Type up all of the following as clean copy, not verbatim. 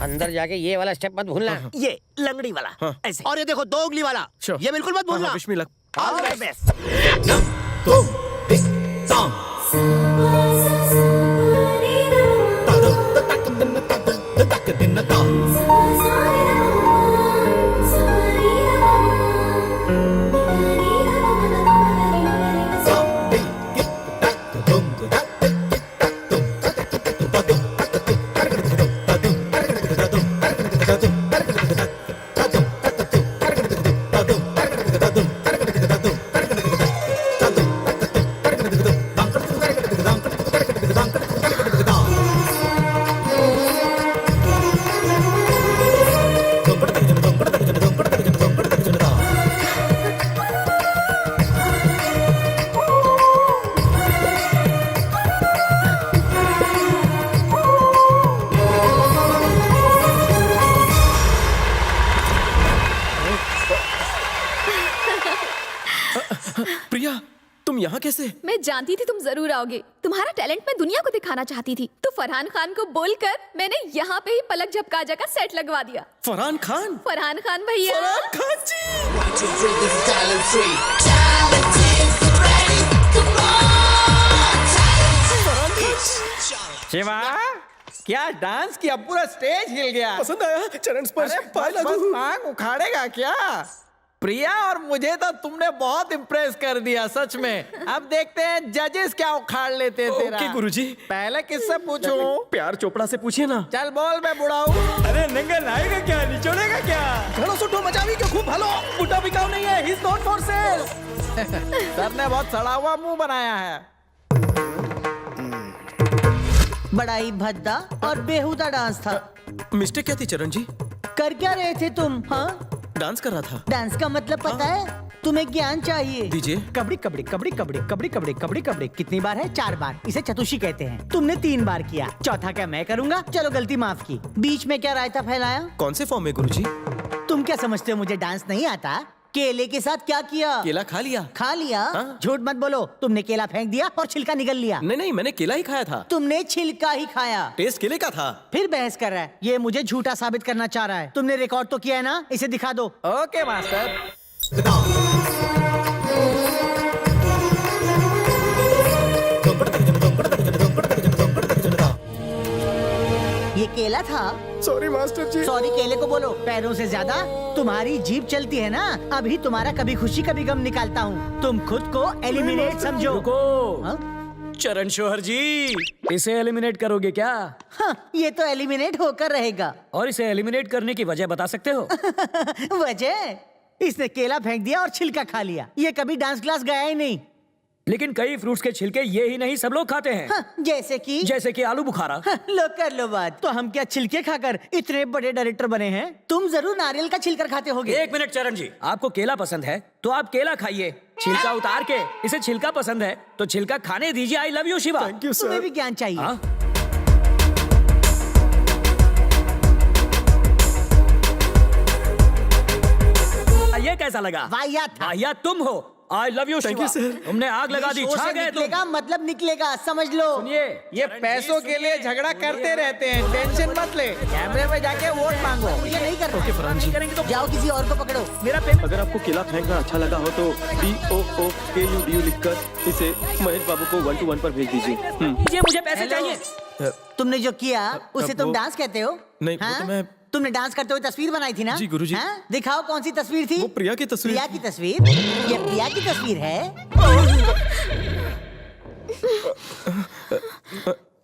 अंदर जाके ये वाला स्टेप मत भूलना। ये लंगड़ी वाला। ऐसे। और ये देखो 2 उंगली वाला, ये बिल्कुल मत भूलना। Wish me luck. All the best. Priya, तुम यहाँ कैसे? मैं जानती थी तुम जरूर आओगे। तुम्हारा टैलेंट मैं दुनिया को दिखाना चाहती थी, तो फरहान खान को बोलकर मैंने यहाँ पे ही पलक झपका का सेट लगवा दिया। फरहान खान? फरहान खान भैया। फरहान खान जी! शिवा, क्या डांस किया, पूरा स्टेज हिल गया। पसंद आया? चरण स्पर्श, पाय बस लागू। मांग उखाड़ेगा क्या? प्रिया और मुझे तो तुमने बहुत इम्प्रेस कर दिया सच में। अब देखते हैं जजेस क्या उखाड़ लेते हैं तेरा। ओके गुरुजी। पहले किससे पूछूं? प्यार चोपड़ा से पूछिए ना। चल बोल, मैं बुढ़ा हूँ। अरे नंगल आएगा क्या, निचोड़ेगा क्या? घड़ो सुट्ठो मचावी क्यों, खूब भालो। बुढ़ा बिकाऊ नहीं है, he's not for sale। Sir ने बहुत सड़ा हुआ मुंह बनाया है। बड़ा ही भद्दा और बेहुदा डांस था। मिस्टेक क्या थी चरण जी? कर क्या रहे थे तुम? हाँ, डांस कर रहा था। डांस का मतलब पता है? तुम्हें ज्ञान चाहिए। दीजिए। कबड्डी कबड्डी कबड्डी कबड्डी कबड्डी कबड्डी कबड्डी कबड्डी कितनी बार है? 4 बार। इसे चतुशी कहते हैं। तुमने 3 बार किया, चौथा क्या मैं करूंगा? चलो गलती माफ की। बीच में क्या रायता फैलाया? कौन से फॉर्म में गुरुजी? तुम क्या समझते हो मुझे डांस नहीं आता? केले के साथ क्या किया? केला खा लिया। खा लिया? हाँ। झूठ मत बोलो, तुमने केला फेंक दिया और छिलका निगल लिया। नहीं नहीं, मैंने केला ही खाया था। तुमने छिलका ही खाया। टेस्ट केले का था। फिर बहस कर रहा है। ये मुझे झूठा साबित करना चाह रहा है। तुमने रिकॉर्ड तो किया है ना, इसे दिखा दो। Okay master. ये केला था। सॉरी मास्टर जी। सॉरी केले को बोलो, पैरों से ज्यादा तुम्हारी जीभ चलती है ना। अभी तुम्हारा कभी खुशी कभी गम निकालता हूँ। तुम खुद को एलिमिनेट समझो। रुको। चरण शोहर जी, इसे एलिमिनेट करोगे क्या? हाँ, ये तो एलिमिनेट होकर रहेगा। और इसे एलिमिनेट करने की वजह बता सकते हो? वजह? इसने केला फेंक दिया और छिलका खा लिया। ये कभी डांस क्लास गया ही नहीं। लेकिन कई फ्रूट्स के छिलके ये ही नहीं सब लोग खाते हैं। हाँ, जैसे कि आलू बुखारा। हाँ, लो कर लो बात। तो हम क्या छिलके खाकर इतने बड़े डायरेक्टर बने हैं? तुम जरूर नारियल का छिलकर खाते होगे। 1 मिनट चरण जी, आपको केला पसंद है तो आप केला खाइए, छिलका उतार के। इसे छिलका पसंद है तो छिलका खाने दीजिए। आई love you Shiva. Thank you तुम्हें सर। भी ज्ञान चाहिए। हाँ? ये कैसा लगा? वाहियात था। वाहियात तुम हो। आई लव यू शिवा। तुमने आग लगा दी, शोर छा से गए तुम। निकलेगा मतलब निकलेगा, समझ लो। ये पैसों के लिए झगड़ा करते रहते हैं, टेंशन मत ले। कैमरे में जाके वोट मांगो। ये नहीं करना। ओके फरहान जी। करेंगे तो जाओ किसी और को पकड़ो। मेरा पेमेंट। अगर आपको केला फेंकना अच्छा लगा हो तो DOOKUDU लिखकर इसे महेश बाबू को 1 to 1 पर भेज दीजिए। मुझे पैसे चाहिए। तुमने जो किया उसे तुम वो- डांस कहते हो? नहीं, वो हाँ? तो मैं- तुमने डांस करते हुए तस्वीर बनाई थी ना? जी, गुरुजी। हाँ? दिखाओ कौन सी तस्वीर थी? वो प्रिया की तस्वीर। प्रिया की तस्वीर? ये प्रिया की तस्वीर है?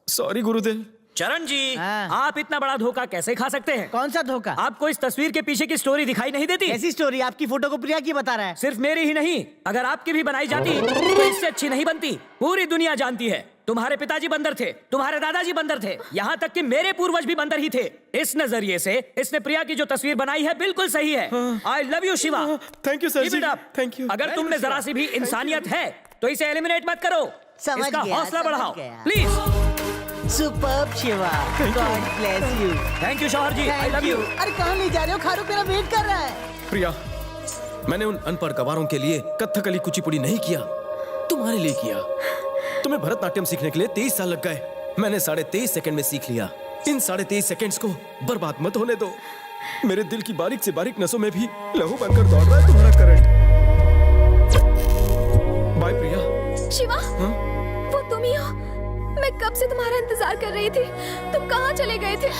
सॉरी गुरुदेव। चरण जी, हाँ। आप इतना बड़ा धोखा कैसे खा सकते हैं? कौन सा धोखा? आपको इस तस्वीर के पीछे की स्टोरी दिखाई नहीं देती? ऐसी स्टोरी आपकी फोटो को प्रिया की बता रहा है। सिर्फ मेरी ही नहीं, अगर आपकी भी बनाई जाती तो इससे अच्छी नहीं बनती। पूरी दुनिया जानती है तुम्हारे पिताजी बंदर थे, तुम्हारे दादाजी बंदर थे, यहाँ तक कि मेरे पूर्वज भी बंदर ही थे। इस नजरिए से इसने प्रिया की जो तस्वीर बनाई है बिल्कुल सही है। I love you Shiva. Thank you sir ji. Thank you. अगर तुमने जरा सी भी इंसानियत है तो इसे एलिमिनेट मत करो। समझ इसका गया, हौसला समझ बढ़ाओ गया। Please. Superb Shiva, God bless you. Thank you शौहर जी, आई लव यू। अरे कहाँ ले जा रहे हो? खारू मेरा वेट कर रहा है। प्रिया, मैंने उन अनपढ़ गवारों के लिए कथकली कुचिपुड़ी नहीं किया, तुम्हारे लिए किया। तुम्हें भरतनाट्यम सीखने के लिए 23 साल लग गए, मैंने 23.5 सेकंड में सीख लिया। इन 23.5 सेकंड्स को बर्बाद मत होने दो। मेरे दिल की बारीक से बारीक नसों में भी लहू बनकर दौड़ रहा है तुम्हारा करंट। बाय प्रिया। शिवा, वो तुम ही हो? मैं कब से तुम्हारा इंतजार कर रही थी। तुम कहाँ चले गए थे?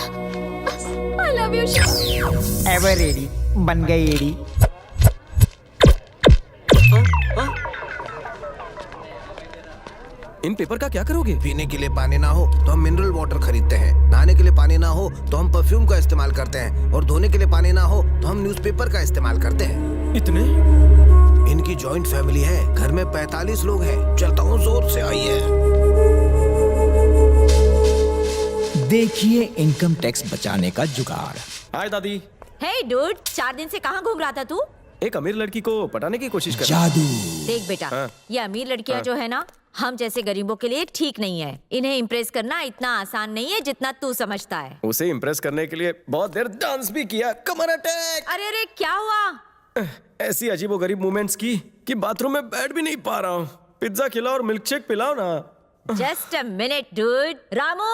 I love you, Shiva. Ever ready, बन गई एडी। इन पेपर का क्या करोगे? पीने के लिए पानी ना हो तो हम मिनरल वाटर खरीदते हैं, नहाने के लिए पानी ना हो तो हम परफ्यूम का इस्तेमाल करते हैं, और धोने के लिए पानी ना हो तो हम न्यूज़पेपर का इस्तेमाल करते हैं। इतने? इनकी जॉइंट फैमिली है, घर में 45 लोग हैं। चलता हूँ, जोर से आइए। देखिए इनकम टैक्स बचाने का जुगाड़। हाय दादी। हे डूड, 4 दिन से कहाँ घूम रहा था तू? एक अमीर लड़की को पटाने की कोशिश कर। जादू। देख बेटा, हाँ। ये अमीर लड़कियाँ जो है ना, हम जैसे गरीबों के लिए ठीक नहीं है। इन्हें इम्प्रेस करना इतना आसान नहीं है जितना तू समझता है। उसे इम्प्रेस करने के लिए बहुत देर डांस भी किया, कमर अटैक। अरे अरे, क्या हुआ? ऐसी अजीबोगरीब मूवमेंट्स की कि बाथरूम में बैठ भी नहीं पा रहा हूँ। पिज्जा खिलाओ और मिल्कशेक पिलाओ ना। Just a minute dude. Ramu.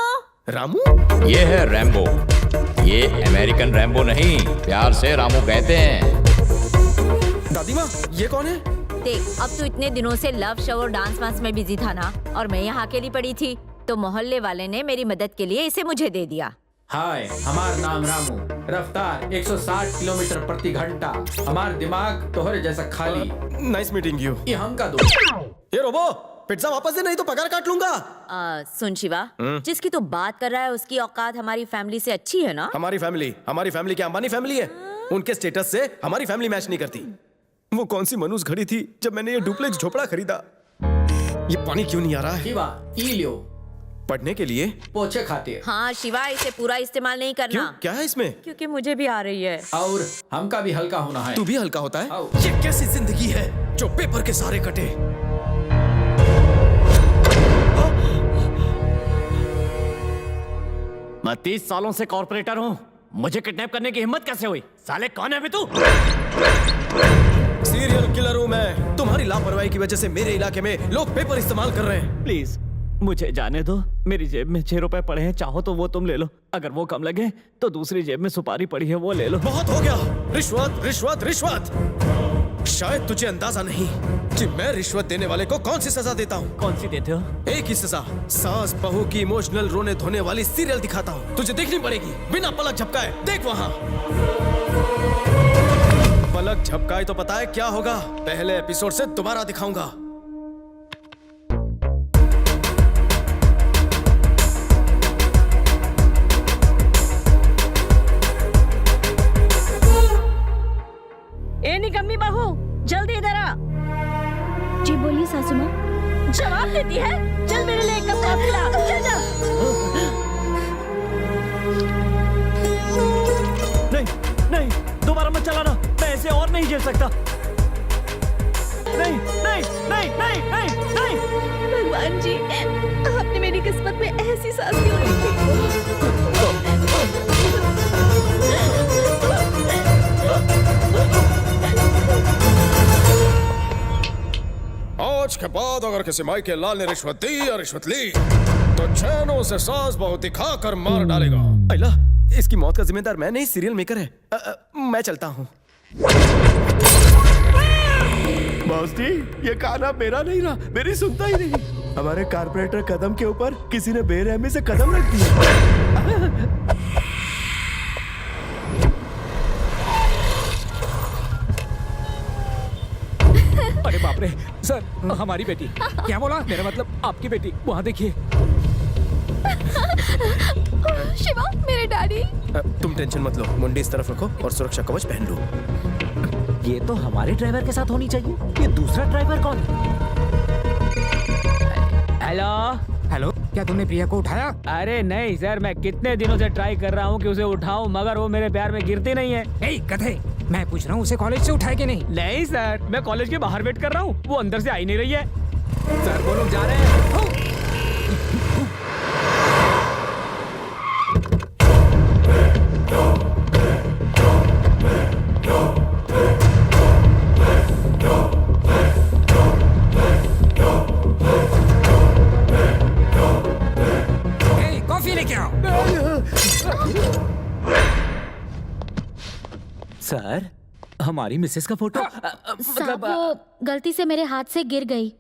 Ramu? ये है रैम्बो। ये अमेरिकन रैम्बो नहीं, प्यार से रामू कहते हैं। दादी माँ, ये कौन है? देख, अब तू इतने दिनों से लव शो और डांस वांस में बिजी था ना, और मैं यहाँ अकेली पड़ी थी, तो मोहल्ले वाले ने मेरी मदद के लिए इसे मुझे दे दिया। हाय, हमार नाम रामू। रफ्तार 160 किलोमीटर प्रति घंटा। हमार दिमाग तोहरे जैसा खाली। Nice meeting you. ये हम का दोस्त। ये रोबो, पिज्जा वापस दे नहीं तो पगार काट लूंगा। सुन शिवा, जिसकी तू बात कर रहा है उसकी औकात हमारी फैमिली से अच्छी है ना? हमारी फैमिली क्या अंबानी फैमिली है? उनके स्टेटस से हमारी फैमिली मैच नहीं करती। वो कौन सी मनुष्य घड़ी थी जब मैंने ये डुप्लेक्स झोपड़ा खरीदा। ये पानी क्यों नहीं आ रहा है? शिवा, ई लियो। पढ़ने के लिए? पोछे खातिर। हाँ शिवा, इसे पूरा इस्तेमाल नहीं करना। क्यों? क्या है इसमें? क्योंकि मुझे भी आ रही है। और हमका भी हल्का होना है। तू भी हल्का होता है? आओ। ये कैसी जिंदगी है जो पेपर के सारे कटे। मैं 30 सालों से कॉर्पोरेटर हूँ, मुझे किडनैप करने की हिम्मत कैसे हुई? साले कौन है अभी तू? सीरियल किलर हूँ मैं। तुम्हारी लापरवाही की वजह से मेरे इलाके में लोग पेपर इस्तेमाल कर रहे हैं। प्लीज मुझे जाने दो। मेरी जेब में 6 रुपए पड़े हैं, चाहो तो वो तुम ले लो। अगर वो कम लगे तो दूसरी जेब में सुपारी पड़ी है, वो ले लो। बहुत हो गया। रिश्वत रिश्वत रिश्वत। शायद तुझे अंदाजा नहीं कि मैं रिश्वत देने वाले को कौन सी सजा देता हूँ। कौन सी देते हो? एक ही सजा, सास बहू की इमोशनल रोने धोने वाली सीरियल दिखाता हूँ। तुझे देखनी पड़ेगी बिना पलक झपकाए। देख वहाँ पलक झपकाए तो पता है क्या होगा? पहले एपिसोड से दोबारा दिखाऊंगा। ए निकम्मी बहू, जल्दी इधर आ। जी बोलिए सासू माँ। जवाब देती है? चल मेरे लिए एक कप कॉफी ला। चल जा। नहीं नहीं, दोबारा मत चलाना। मैं ऐसे और नहीं झेल सकता। नहीं नहीं नहीं नहीं नहीं नहीं। भगवान जी, आपने मेरी किस्मत में ऐसी सास क्यों लिखी? आज के बाद अगर किसी माई के लाल ने रिश्वत दी या रिश्वत ली तो चैनों से सास बहू दिखा कर मार डालेगा। अल्ला, इसकी मौत का जिम्मेदार मैं नहीं, सीरियल मेकर है। मैं चलता हूँ। बॉस जी, ये गाना मेरा नहीं रहा, मेरी सुनता ही नहीं। हमारे कारपोरेटर कदम के ऊपर किसी ने बेरहमी से कदम रख दिया। अरे बाप रे सर, हमारी बेटी। क्या बोला? मेरा मतलब आपकी बेटी। वहाँ देखिए। शिवा, मेरे डैडी। तुम टेंशन मत लो, मुंडी इस तरफ रखो और सुरक्षा कवच पहन लो। ये तो हमारे ड्राइवर के साथ होनी चाहिए। ये दूसरा ड्राइवर कौन है? हेलो हेलो, क्या तुमने प्रिया को उठाया? अरे नहीं सर, मैं कितने दिनों से ट्राई कर रहा हूँ कि उसे उठाऊं, मगर वो मेरे प्यार में गिरती नहीं है। ए गधे, मैं पूछ रहा हूँ उसे कॉलेज से उठाया कि नहीं? नहीं सर, मैं कॉलेज के बाहर वेट कर रहा हूँ, वो अंदर से आ ही नहीं रही है। सर वो लोग जा रहे हैं। कॉफी लेके आओ। सर, हमारी मिसेस का फोटो साहब वो गलती से मेरे हाथ से गिर गई।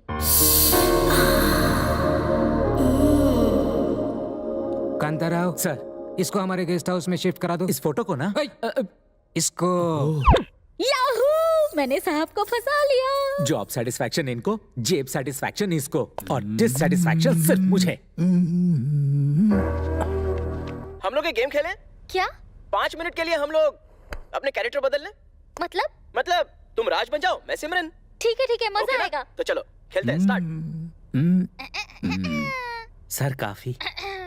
कांताराव सर, इसको हमारे गेस्ट हाउस में शिफ्ट करा दो। इस फोटो को ना इसको याहू! मैंने साहब को फंसा लिया। जॉब सेटिस्फैक्शन इनको, जेब सेटिस्फैक्शन इसको और डिससेटिस्फैक्शन सिर्फ मुझे। हम लोग एक गेम खेलें? क्या? 5 मिनट के लिए हम लोग अपने कैरेक्टर बदल लें। मतलब तुम राज बन जाओ, मैं सिमरन। ठीक है मजा आएगा। तो चलो खेलते हैं, स्टार्ट। सर काफी।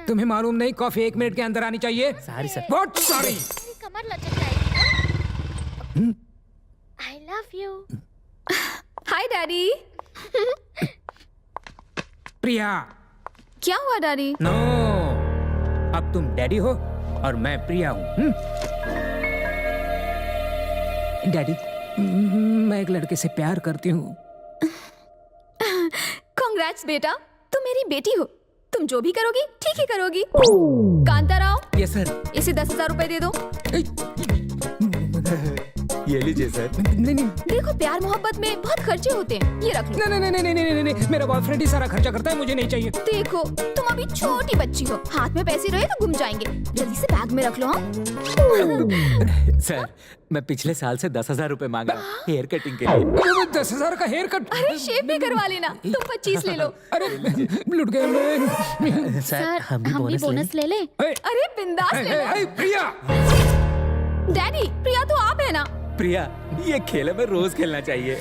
तुम्हें मालूम नहीं कॉफी 1 मिनट के अंदर आनी चाहिए? Sorry sir. What sorry? कमर लचक जाएगी। I love you. Hi daddy. Priya. क्या हुआ डैडी? नो, अब तुम डैडी हो और मैं प्रिया हूँ। डैडी, मैं एक लड़के से प्यार करती हूँ। कांग्रेट्स बेटा, तुम मेरी बेटी हो। तुम जो भी करोगी ठीक ही करोगी। Kantarao, yes sir. इसे 10,000 रुपए दे दो। ये लीजिए सर। नहीं, देखो प्यार मोहब्बत में बहुत खर्चे होते हैं, ये रख लो। नहीं, मेरा बॉयफ्रेंड ही सारा खर्चा करता है, मुझे नहीं चाहिए। देखो तुम अभी छोटी बच्ची हो, हाथ में पैसे रहे तो गुम जाएंगे। जल्दी से बैग में रख लो। हाँ? सर, मैं पिछले साल से 10,000 रुपए मांगा हेयर कटिंग के लिए। 10,000 का हेयर कट? अरे शेव भी करवा लेना। तुम 25 ले लो। अरे लुट गए मैं। सर, हम भी बोनस ले ले। अरे बिंदास ले लो। प्रिया। डैडी, प्रिया तो आप है ना? प्रिया, ये खेल में रोज खेलना चाहिए।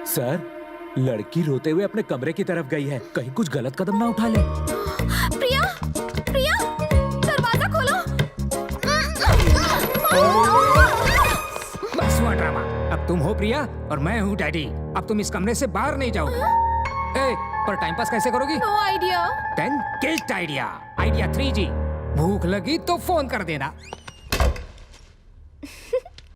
सर, लड़की रोते हुए अपने कमरे की तरफ गई है, कहीं कुछ गलत कदम ना उठा ले। प्रिया, प्रिया, दरवाजा खोलो। बस हुआ ड्रामा। अब तुम हो प्रिया और मैं हूँ डैडी। अब तुम इस कमरे से बाहर नहीं जाओ। पर टाइम पास कैसे करोगी? No idea. Then get idea. Idea 3G। भूख लगी तो फोन कर देना।